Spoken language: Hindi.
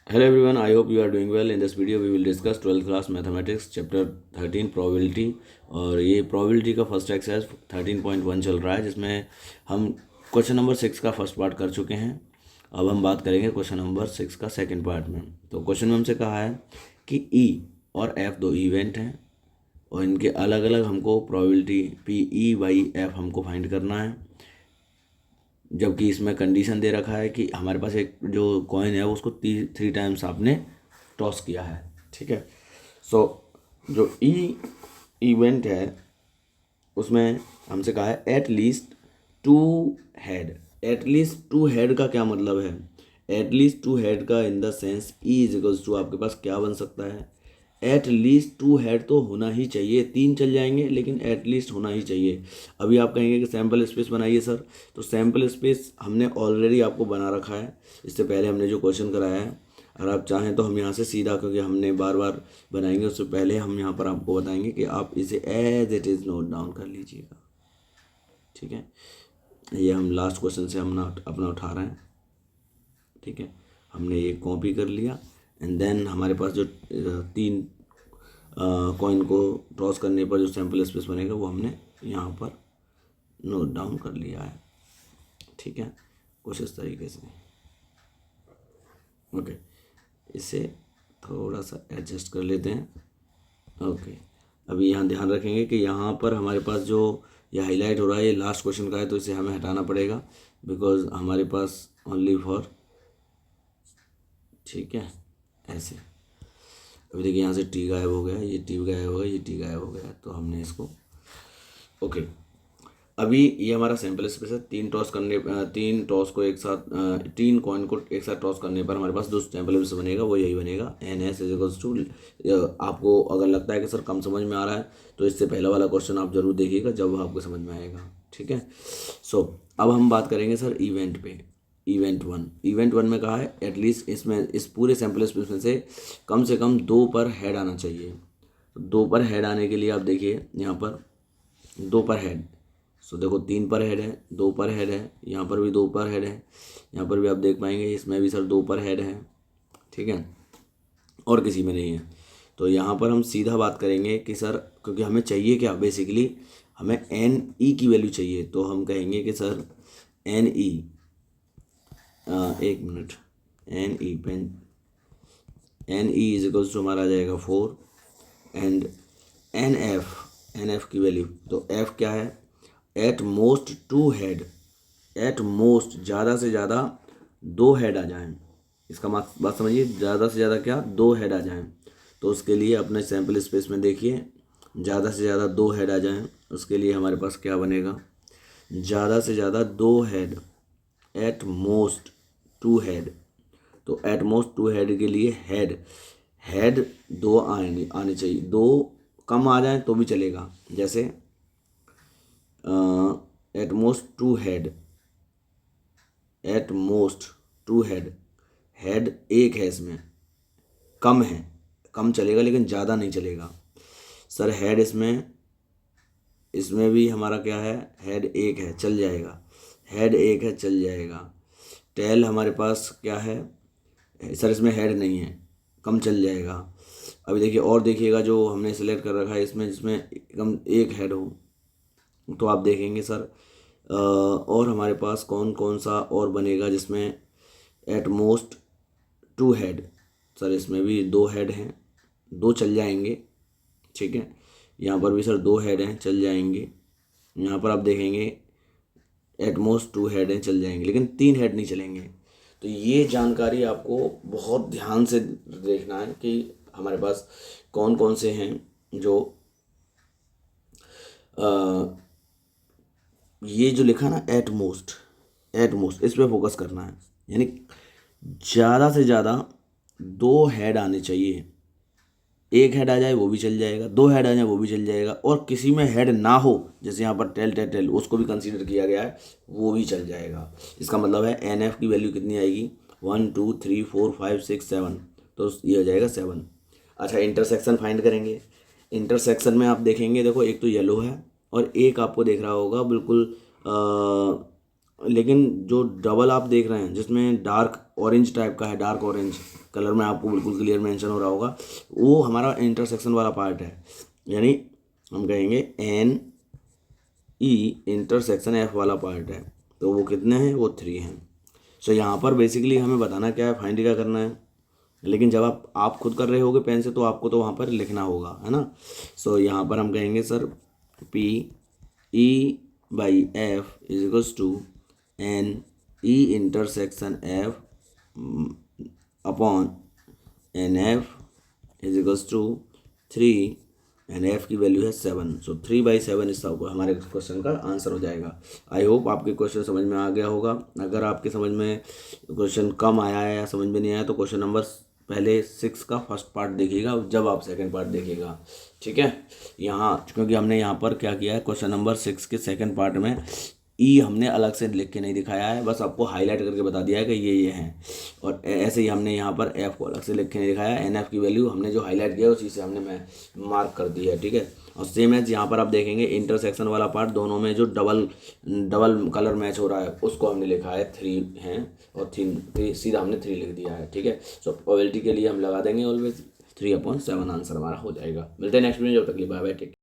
Hello everyone, I hope you are doing well. In this video we will discuss 12th class mathematics chapter 13 probability। और ये probability का फर्स्ट एक्सरसाइज 13.1 चल रहा है, जिसमें हम क्वेश्चन नंबर 6 का फर्स्ट पार्ट कर चुके हैं। अब हम बात करेंगे क्वेश्चन नंबर 6 का सेकंड पार्ट में। तो क्वेश्चन में हमसे कहा है कि E और F दो इवेंट हैं और इनके अलग अलग हमको probability PE/F हमको फाइंड करना है। जबकि इसमें कंडीशन दे रखा है कि हमारे पास एक जो कॉइन है उसको 3 टाइम्स आपने टॉस किया है। ठीक है। सो जो इवेंट है उसमें हमसे कहा है at least two head. At least two head का क्या मतलब है? एट लीस्ट टू हेड का in the sense E is equals to आपके पास क्या बन सकता है? एट लीस्ट टू हेड तो होना ही चाहिए, 3 चल जाएंगे लेकिन एट लीस्ट होना ही चाहिए। अभी आप कहेंगे कि सैम्पल स्पेस बनाइए सर, तो सैम्पल स्पेस हमने ऑलरेडी आपको बना रखा है, इससे पहले हमने जो क्वेश्चन कराया है। अगर आप चाहें तो हम यहाँ से सीधा, क्योंकि हमने बार बार बनाएंगे उससे पहले हम यहाँ पर आपको बताएंगे कि आप इसे as it is note down कर लीजिएगा। ठीक है, ये हम लास्ट क्वेश्चन से हम अपना उठा रहे हैं। ठीक है, हमने ये कॉपी कर लिया एंड देन हमारे पास जो 3 कॉइन को टॉस करने पर जो सैम्पल स्पेस बनेगा वो हमने यहाँ पर नोट डाउन कर लिया है। ठीक है, कुछ इस तरीके से। ओके, इसे थोड़ा सा एडजस्ट कर लेते हैं। ओके, अभी यहाँ ध्यान रखेंगे कि यहाँ पर हमारे पास जो ये हाईलाइट हो रहा है ये लास्ट क्वेश्चन का है, तो इसे हमें हटाना पड़ेगा बिकॉज हमारे पास ओनली फॉर। ठीक है, ऐसे। अभी देखिए यहाँ से टी गायब हो गया, ये टी गायब हो गया, ये टी गायब हो गया, तो हमने इसको ओके। अभी ये हमारा सैम्पल स्पेस है। 3 टॉस को एक साथ 3 कॉइन को एक साथ टॉस करने पर हमारे पास जो सैम्पल स्पेस बनेगा वो यही बनेगा, N S is equals to. आपको अगर लगता है कि सर कम समझ में आ रहा है तो इससे पहला वाला क्वेश्चन आप जरूर देखिएगा, जब वो आपको समझ में आएगा। ठीक है। सो अब हम बात करेंगे सर इवेंट पे। इवेंट वन में कहा है एटलीस्ट इसमें इस पूरे सैम्पल स्पेस में से कम 2 पर हेड आना चाहिए। तो 2 पर हेड आने के लिए आप देखिए यहाँ पर 2 पर हेड। सो देखो 3 पर हेड है, 2 पर हेड है, यहाँ पर भी 2 पर हेड है, यहाँ पर भी आप देख पाएंगे इसमें भी सर 2 पर हेड है। ठीक है, और किसी में नहीं है। तो यहाँ पर हम सीधा बात करेंगे कि सर, क्योंकि हमें चाहिए क्या, बेसिकली हमें एन ई की वैल्यू चाहिए, तो हम कहेंगे कि सर एन ई, एक minute, N E is equals to हमारा आ जाएगा 4 एंड एन एफ की वैल्यू, तो एफ क्या है? At most 2 head. At most ज़्यादा से ज़्यादा 2 हेड आ जाएं। इसका बात समझिए, ज़्यादा से ज़्यादा क्या, 2 हेड आ जाएं। तो उसके लिए अपने सैम्पल स्पेस में देखिए, ज़्यादा से ज़्यादा 2 हेड आ जाएं, उसके लिए हमारे पास क्या बनेगा? ज़्यादा से ज़्यादा 2 हेड, एट मोस्ट 2 हेड। तो एट मोस्ट 2 हेड के लिए हेड 2 आने चाहिए। 2 कम आ जाए तो भी चलेगा, जैसे eight most 2 head, at most 2 head, head 1 है, इसमें कम है, कम चलेगा लेकिन ज़्यादा नहीं चलेगा। सर हेड इसमें भी हमारा क्या है? हेड 1 है, चल जाएगा। हेड 1 है, चल जाएगा। टेल हमारे पास क्या है? सर इसमें हेड नहीं है, कम चल जाएगा। अभी देखिए और देखिएगा जो हमने सेलेक्ट कर रखा है इसमें, जिसमें कम 1 हेड हो, तो आप देखेंगे सर और हमारे पास कौन कौन सा और बनेगा जिसमें एट मोस्ट 2 हेड। सर इसमें भी 2 हेड हैं, 2 चल जाएंगे। ठीक है, यहाँ पर भी सर 2 हेड हैं, चल जाएंगे। यहाँ पर आप देखेंगे एट मोस्ट 2 हेड हैं, चल जाएंगे, लेकिन 3 हेड नहीं चलेंगे। तो ये जानकारी आपको बहुत ध्यान से देखना है कि हमारे पास कौन कौन से हैं जो ये जो लिखा ना एट मोस्ट इस पर फोकस करना है। यानी ज़्यादा से ज़्यादा 2 हेड आने चाहिए। 1 हेड आ जाए वो भी चल जाएगा, 2 हेड आ जाए वो भी चल जाएगा, और किसी में हेड ना हो, जैसे यहाँ पर टेल उसको भी कंसीडर किया गया है, वो भी चल जाएगा। इसका मतलब है एन एफ की वैल्यू कितनी आएगी? 1 2 3 4 5 6 7, तो ये हो जाएगा 7। अच्छा, इंटरसेक्शन फाइंड करेंगे। इंटरसेक्शन में आप देखेंगे, देखो एक तो येलो है और एक आपको देख रहा होगा बिल्कुल लेकिन जो डबल आप देख रहे हैं जिसमें डार्क ऑरेंज टाइप का है, डार्क ऑरेंज कलर में आपको बिल्कुल क्लियर मेंशन हो रहा होगा, वो हमारा इंटरसेक्शन वाला पार्ट है। यानी हम कहेंगे एन ई इंटरसेक्शन एफ वाला पार्ट है, तो वो कितने हैं, वो 3 हैं। सो यहाँ पर बेसिकली हमें बताना क्या है, फाइंड क्या करना है, लेकिन जब आप खुद कर रहे होगे पेन से तो आपको तो वहाँ पर लिखना होगा, है ना। सो यहाँ पर हम कहेंगे sir P E by F is equals to N E intersection F upon N F is equals to 3 and F की वैल्यू है 7। सो 3/7 इस हमारे क्वेश्चन का आंसर हो जाएगा। आई होप आपके क्वेश्चन समझ में आ गया होगा। अगर आपके समझ में क्वेश्चन कम आया है या समझ में नहीं आया तो क्वेश्चन नंबर पहले 6 का फर्स्ट पार्ट देखिएगा, जब आप सेकंड पार्ट देखिएगा, ठीक है। यहाँ क्योंकि हमने यहाँ पर क्या किया है, क्वेश्चन नंबर 6 के सेकंड पार्ट में ई हमने अलग से लिख के नहीं दिखाया है, बस आपको हाईलाइट करके बता दिया है कि ये हैं। और ऐसे ही हमने यहाँ पर एफ को अलग से लिख के नहीं दिखाया है, एन एफ की वैल्यू हमने जो हाईलाइट किया उसी से हमने मैं मार्क कर दी है, ठीक है। और सेम एज यहाँ पर आप देखेंगे इंटरसेक्शन वाला पार्ट, दोनों में जो डबल कलर मैच हो रहा है उसको हमने लिखा है 3 हैं, और 3 सीधा हमने 3 लिख दिया है, ठीक है। सो प्रोबेबिलिटी के लिए हम लगा देंगे ऑलवेज 3/7 आंसर हमारा हो जाएगा। मिलते हैं नेक्स्ट वीडियो, जब तक के लिए बाय बाय, टेक।